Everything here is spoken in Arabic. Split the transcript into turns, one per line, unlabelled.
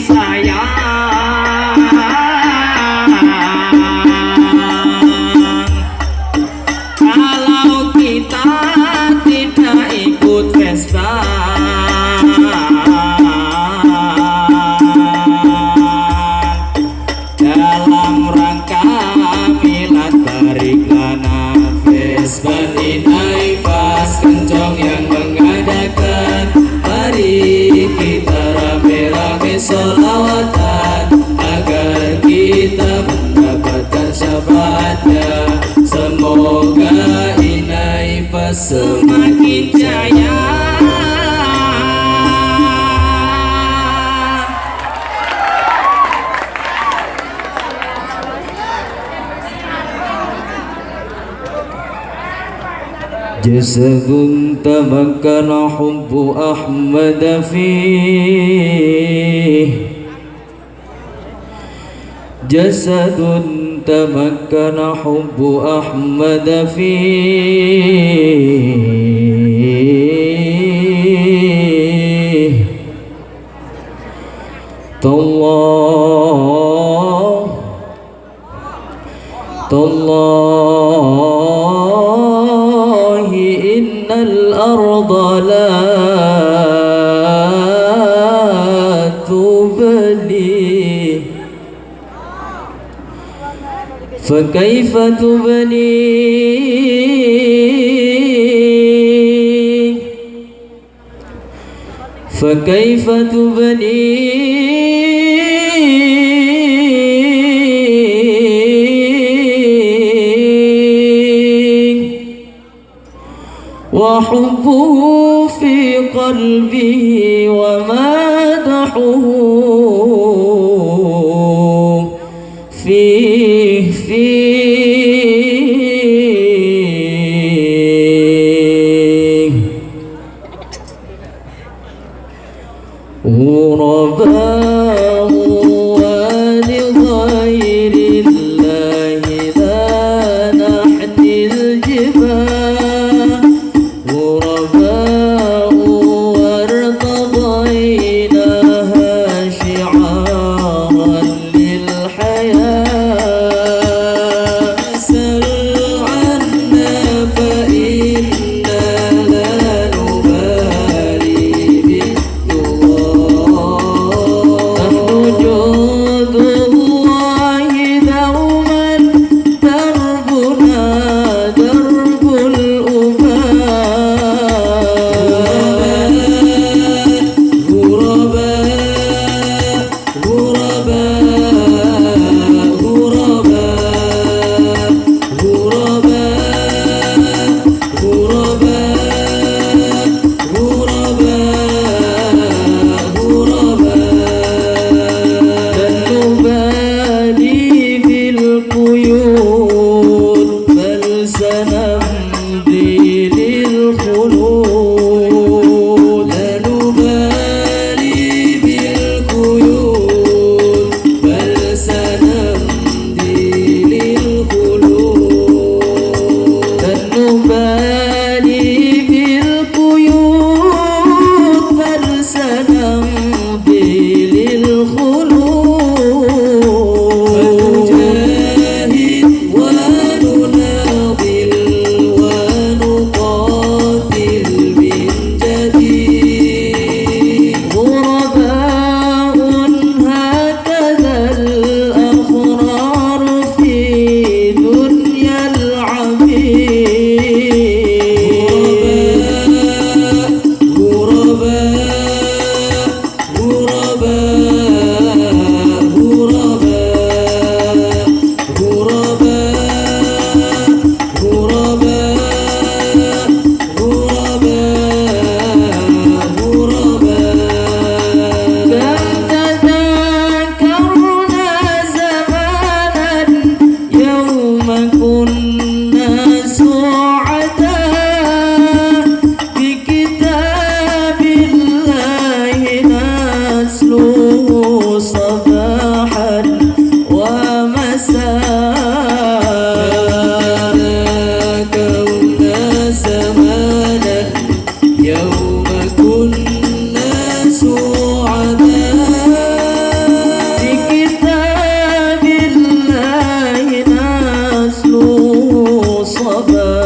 sayang. Kalau kita tidak ikut pesta dalam rangka milad barik lana Vespan inai pas kencong yang mengadakan, mari kita rame-rame sholawatan agar kita mendapatkan syafaatnya. Semoga inai pas semakin jaya. جسد تمكن حب أحمد فيه، جسد تمكن حب أحمد فيه، تالله إن الأرض لا تبلي، فكيف تبني، فكيف تبني وحبه في قلبه ومدحه فيه غرباء ولغير الله لا نحني الجبال، غرباء وارتضيناها شعارا للحياة. سل عنا فإنا لا نبالي بالدوار، نحن جند الله دوما دربنا درب يوم كنا سعداء صبا